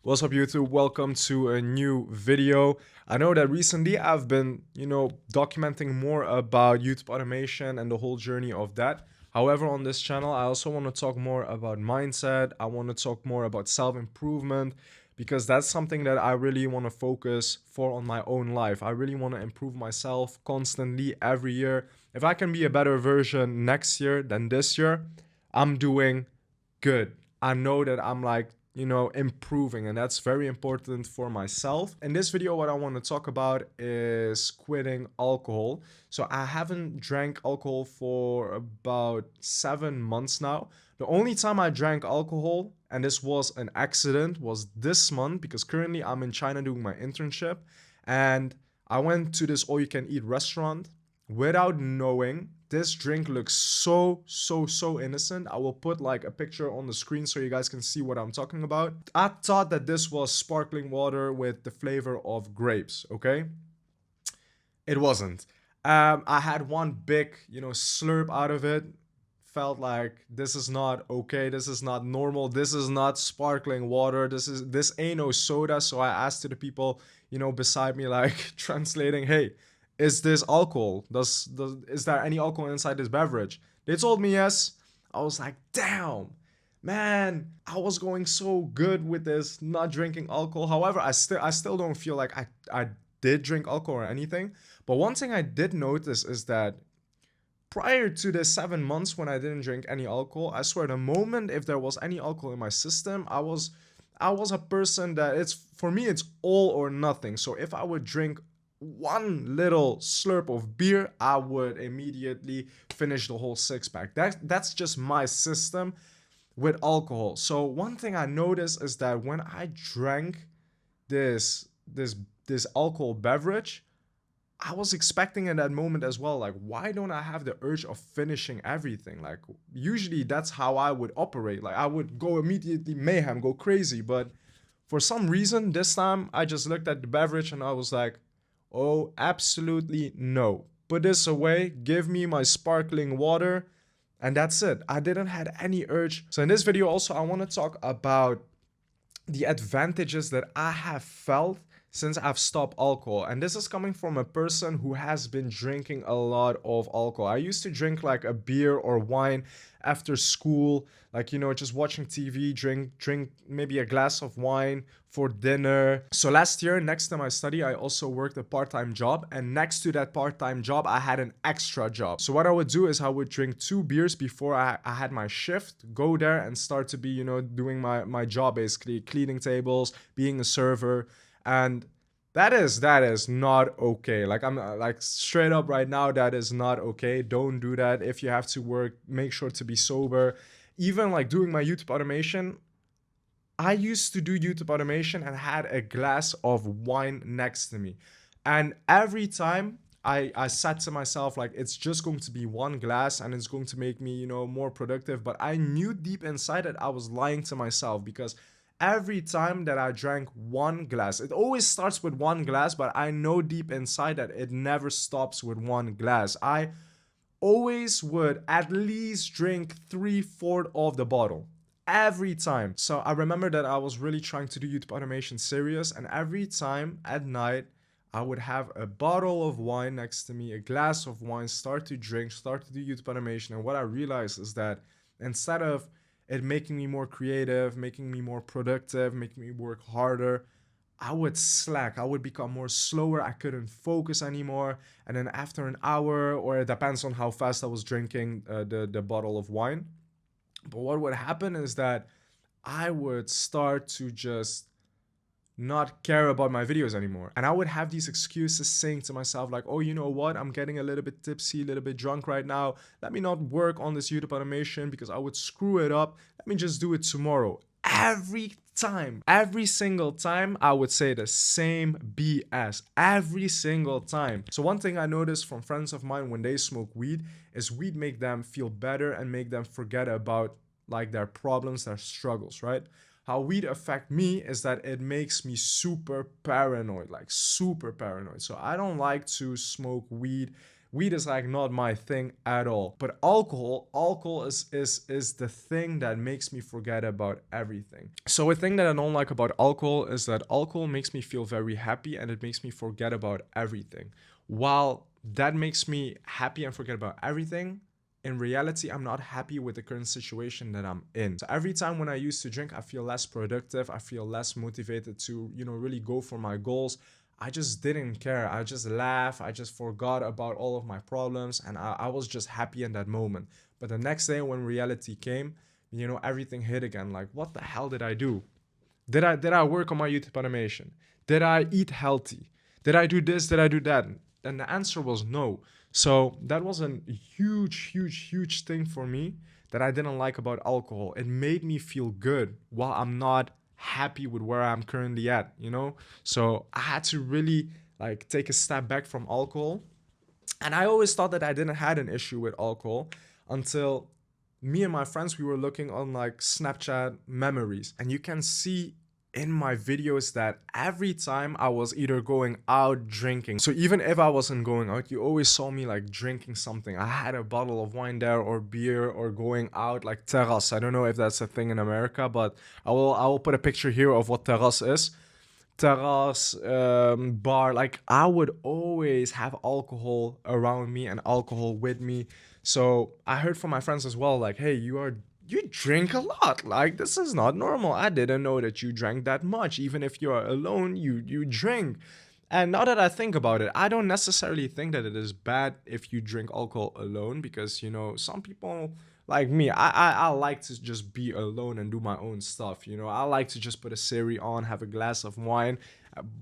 What's up, YouTube? Welcome to a new video. I know that recently I've been, documenting more about YouTube automation and the whole journey of that. However, on this channel, I also want to talk more about mindset. I want to talk more about self-improvement because that's something that I really want to focus for on my own life. I really want to improve myself constantly every year. If I can be a better version next year than this year, I'm doing good. I know that I'm like, improving, and that's very important for myself. In this video, what I want to talk about is quitting alcohol. So I haven't drank alcohol for about 7 months now. The only time I drank alcohol, and this was an accident, was this month because currently I'm in China doing my internship, and I went to this all-you-can-eat restaurant without knowing. This drink looks so innocent. I will put like a picture on the screen so you guys can see what I'm talking about. I thought that this was sparkling water with the flavor of grapes, okay? It wasn't. I had one big, slurp out of it. Felt like this is not okay. This is not normal. This is not sparkling water. This ain't no soda. So I asked to the people, beside me, like translating, hey, is this alcohol? Is there any alcohol inside this beverage? They told me yes. I was like, damn, man, I was going so good with this not drinking alcohol. However, I still don't feel like I did drink alcohol or anything. But one thing I did notice is that prior to the 7 months when I didn't drink any alcohol, I swear the moment if there was any alcohol in my system, I was a person that it's for me it's all or nothing. So if I would drink one little slurp of beer, I would immediately finish the whole six pack. That's just my system with alcohol. So one thing I noticed is that when I drank this this this alcohol beverage, I was expecting in that moment as well, like, why don't I have the urge of finishing everything? Like, usually that's how I would operate. Like, I would go immediately mayhem, go crazy. But for some reason, this time I just looked at the beverage and I was like, oh, absolutely no. Put this away, give me my sparkling water, and that's it. I didn't had any urge. So in this video also, I want to talk about the advantages that I have felt since I've stopped alcohol. And this is coming from a person who has been drinking a lot of alcohol. I used to drink like a beer or wine after school, like, just watching TV, drink maybe a glass of wine for dinner. So last year, next to my study, I also worked a part-time job. And next to that part-time job, I had an extra job. So what I would do is I would drink 2 beers before I had my shift, go there and start to be, doing my job, basically cleaning tables, being a server. And that is not okay. Like, I'm like straight up right now, that is not okay. Don't do that. If you have to work, make sure to be sober. Even like doing my YouTube automation, I used to do YouTube automation and had a glass of wine next to me. And every time I said to myself, like, it's just going to be one glass and it's going to make me, more productive. But I knew deep inside that I was lying to myself because every time that I drank one glass, it always starts with one glass, but I know deep inside that it never stops with one glass. I always would at least drink 3/4 of the bottle every time. So I remember that I was really trying to do YouTube automation serious, and every time at night I would have a bottle of wine next to me, a glass of wine, start to drink, start to do YouTube automation. And what I realized is that instead of it making me more creative, making me more productive, making me work harder, I would slack. I would become more slower. I couldn't focus anymore. And then after an hour, or it depends on how fast I was drinking the bottle of wine. But what would happen is that I would start to just not care about my videos anymore. And I would have these excuses saying to myself, like, oh, you know what? I'm getting a little bit tipsy, a little bit drunk right now. Let me not work on this YouTube automation because I would screw it up. Let me just do it tomorrow. Every time, every single time, I would say the same BS every single time. So one thing I noticed from friends of mine when they smoke weed is weed make them feel better and make them forget about like their problems, their struggles, right? How weed affect me is that it makes me super paranoid, like super paranoid. So I don't like to smoke weed Weed is like not my thing at all. But alcohol is the thing that makes me forget about everything. So a thing that I don't like about alcohol is that alcohol makes me feel very happy and it makes me forget about everything. While that makes me happy and forget about everything, in reality, I'm not happy with the current situation that I'm in. So every time when I used to drink, I feel less productive. I feel less motivated to, really go for my goals. I just didn't care. I just laughed. I just forgot about all of my problems. And I was just happy in that moment. But the next day when reality came, everything hit again. Like, what the hell did I do? Did I work on my YouTube animation? Did I eat healthy? Did I do this? Did I do that? And the answer was no. So that was a huge, huge, huge thing for me that I didn't like about alcohol. It made me feel good while I'm not happy with where I'm currently at. So I had to really like take a step back from alcohol. And I always thought that I didn't had an issue with alcohol until me and my friends, we were looking on like Snapchat memories, and you can see in my videos that every time I was either going out drinking, so even if I wasn't going out, you always saw me like drinking something. I had a bottle of wine there or beer, or going out like terrace. I don't know if that's a thing in America, but I will put a picture here of what terrace is. Terrace, bar. Like, I would always have alcohol around me and alcohol with me. So I heard from my friends as well, like, hey, you drink a lot. Like, this is not normal. I didn't know that you drank that much. Even if you're alone, you drink. And now that I think about it, I don't necessarily think that it is bad if you drink alcohol alone, because some people like me, I like to just be alone and do my own stuff. I like to just put a Siri on, have a glass of wine.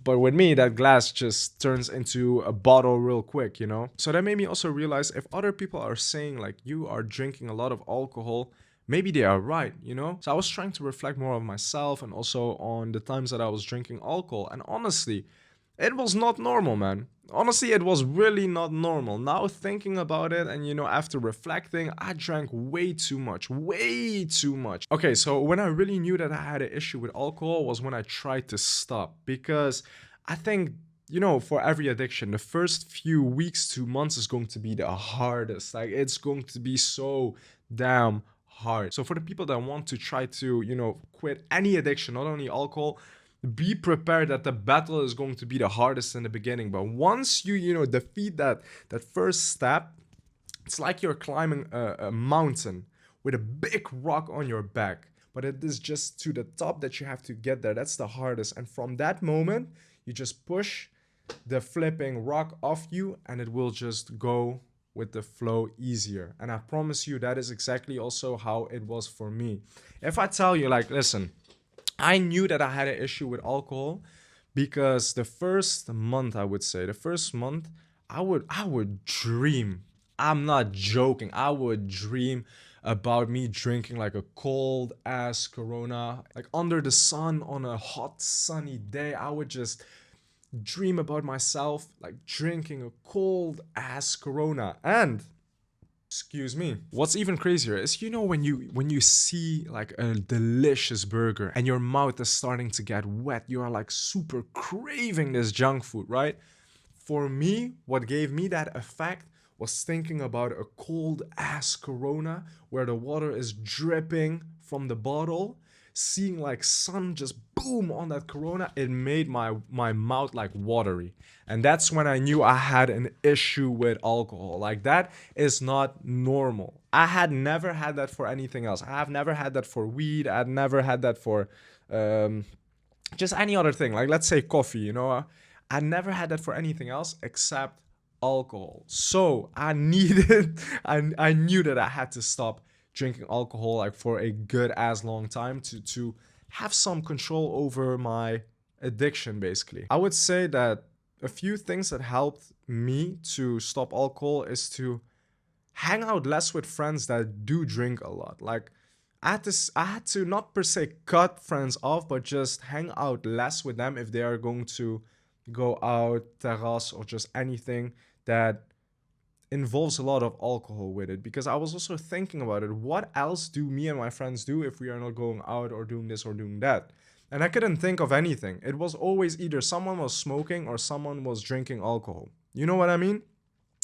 But with me, that glass just turns into a bottle real quick. So that made me also realize, if other people are saying like you are drinking a lot of alcohol, maybe they are right. So I was trying to reflect more on myself and also on the times that I was drinking alcohol. And honestly, it was not normal, man. Honestly, it was really not normal. Now thinking about it and after reflecting, I drank way too much. Way too much. Okay, so when I really knew that I had an issue with alcohol was when I tried to stop. Because I think, for every addiction, the first few weeks to months is going to be the hardest. Like, it's going to be so damn hard. So for the people that want to try to, quit any addiction, not only alcohol, be prepared that the battle is going to be the hardest in the beginning. But once you defeat that first step, it's like you're climbing a mountain with a big rock on your back. But it is just to the top that you have to get there. That's the hardest. And from that moment, you just push the flipping rock off you, and it will just go with the flow easier. And I promise you, that is exactly also how it was for me. If I tell you, like, listen, I knew that I had an issue with alcohol because the first month, I would say, I would dream. I'm not joking. I would dream about me drinking like a cold ass Corona, like under the sun on a hot sunny day. I would just dream about myself like drinking a cold ass Corona. And excuse me. What's even crazier is, when you see like a delicious burger and your mouth is starting to get wet, you are like super craving this junk food, right? For me, what gave me that effect was thinking about a cold ass Corona where the water is dripping from the bottle, seeing like sun just boom on that Corona. It made my mouth like watery. And that's when I knew I had an issue with alcohol. Like, that is not normal. I had never had that for anything else. I have never had that for weed. I'd never had that for just any other thing. Like, let's say coffee. I never had that for anything else except alcohol. So I needed, I knew that I had to stop drinking alcohol like for a good as long time to have some control over my addiction, basically. I would say that a few things that helped me to stop alcohol is to hang out less with friends that do drink a lot. Like, I had to not per se cut friends off, but just hang out less with them if they are going to go out, terrace, or just anything that involves a lot of alcohol with it. Because I was also thinking about it. What else do me and my friends do if we are not going out or doing this or doing that? And I couldn't think of anything. It was always either someone was smoking or someone was drinking alcohol. You know what I mean?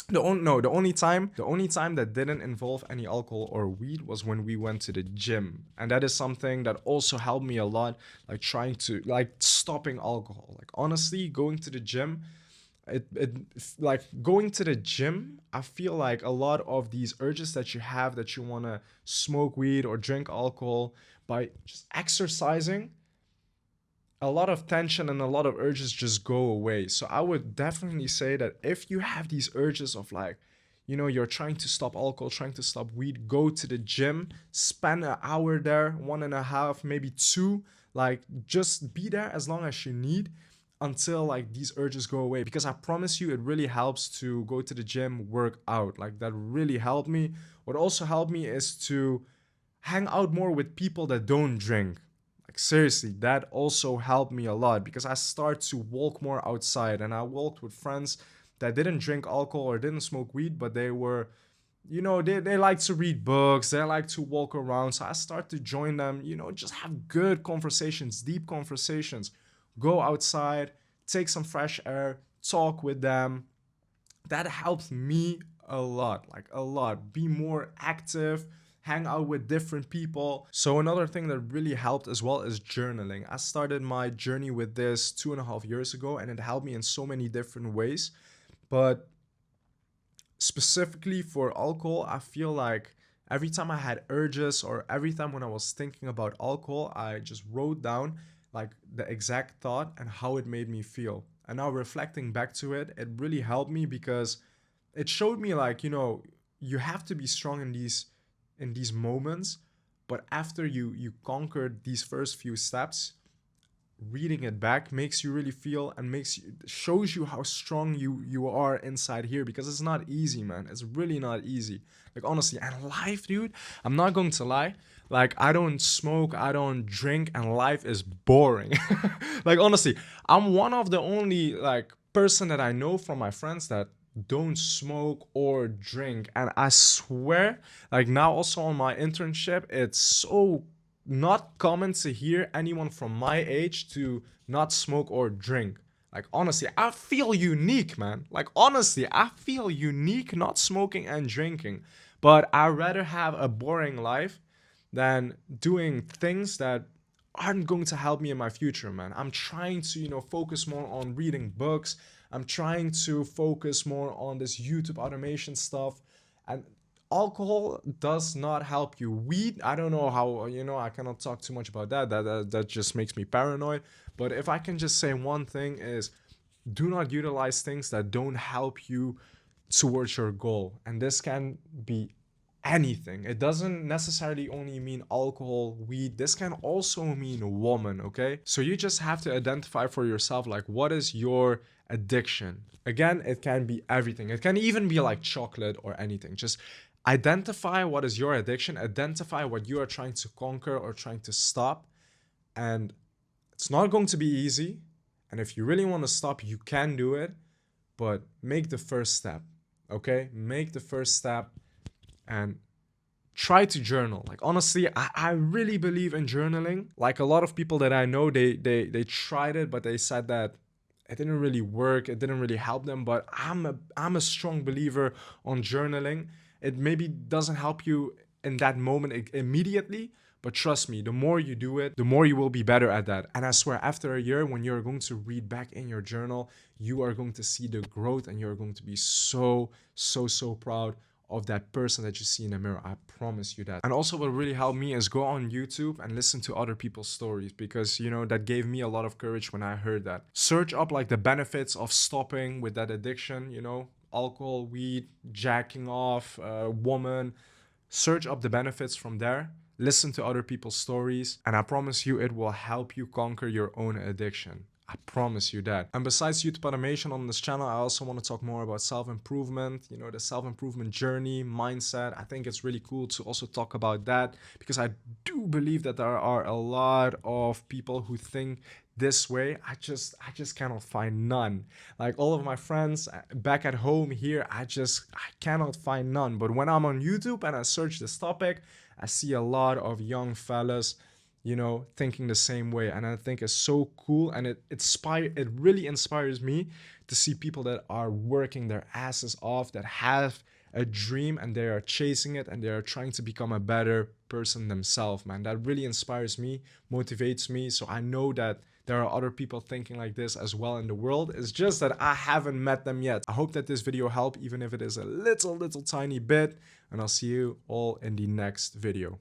The only time that didn't involve any alcohol or weed was when we went to the gym. And that is something that also helped me a lot, like trying to like stopping alcohol. Like honestly, going to the gym, it like going to the gym, I feel like a lot of these urges that you have, that you want to smoke weed or drink alcohol, by just exercising, a lot of tension and a lot of urges just go away. So I would definitely say that if you have these urges of like, you're trying to stop alcohol, trying to stop weed, go to the gym, spend an hour there, 1.5, maybe two, like just be there as long as you need until like these urges go away. Because I promise you, it really helps to go to the gym, work out. Like that really helped me. What also helped me is to hang out more with people that don't drink. Like seriously, that also helped me a lot because I start to walk more outside, and I walked with friends that didn't drink alcohol or didn't smoke weed, but they were, they like to read books, they like to walk around. So I start to join them, just have good conversations, deep conversations, go outside, take some fresh air, talk with them. That helped me a lot, like a lot. Be more active, hang out with different people. So another thing that really helped as well is journaling. I started my journey with this 2.5 years ago, and it helped me in so many different ways. But specifically for alcohol, I feel like every time I had urges or every time when I was thinking about alcohol, I just wrote down like the exact thought and how it made me feel. And now reflecting back to it, it really helped me because it showed me like, you have to be strong in these moments, but after you conquered these first few steps, reading it back makes you really feel and shows you how strong you are inside here, because it's not easy, man. It's really not easy. Like honestly, and life, dude, I'm not going to lie, like I don't smoke, I don't drink, and life is boring. Like honestly, I'm one of the only like person that I know from my friends that don't smoke or drink. And I swear, like now also on my internship, it's so not common to hear anyone from my age to not smoke or drink. Like honestly, I feel unique, man. Like honestly, I feel unique not smoking and drinking. But I rather have a boring life than doing things that aren't going to help me in my future, man. I'm trying to, focus more on reading books. I'm trying to focus more on this YouTube automation stuff. And alcohol does not help you. Weed, I don't know how, I cannot talk too much about that. That just makes me paranoid. But if I can just say one thing is, do not utilize things that don't help you towards your goal. And this can be anything. It doesn't necessarily only mean alcohol, weed. This can also mean a woman, okay? So you just have to identify for yourself, like, what is your addiction? Again, it can be everything. It can even be like chocolate or anything. Just identify what is your addiction, identify what you are trying to conquer or trying to stop. And it's not going to be easy. And if you really want to stop, you can do it, but make the first step, okay? Make the first step and try to journal. Like honestly, I really believe in journaling. Like a lot of people that I know, they tried it, but they said that it didn't really work, it didn't really help them. But I'm a strong believer on journaling. It maybe doesn't help you in that moment immediately, but trust me, the more you do it, the more you will be better at that. And I swear, after a year, when you're going to read back in your journal, you are going to see the growth, and you're going to be so, so, so proud of that person that you see in the mirror. I promise you that. And also what really helped me is go on YouTube and listen to other people's stories, because that gave me a lot of courage when I heard that. Search up like the benefits of stopping with that addiction, alcohol, weed, jacking off, woman. Search up the benefits from there. Listen to other people's stories, and I promise you it will help you conquer your own addiction. I promise you that. And besides YouTube automation on this channel, I also want to talk more about self-improvement, the self-improvement journey, mindset. I think it's really cool to also talk about that, because I do believe that there are a lot of people who think this way. I just cannot find none. Like all of my friends back at home here, I cannot find none. But when I'm on YouTube and I search this topic, I see a lot of young fellas, thinking the same way. And I think it's so cool, and it really inspires me to see people that are working their asses off, that have a dream and they are chasing it and they are trying to become a better person themselves, man. That really inspires me, motivates me. So I know that there are other people thinking like this as well in the world. It's just that I haven't met them yet. I hope that this video helped, even if it is a little tiny bit, and I'll see you all in the next video.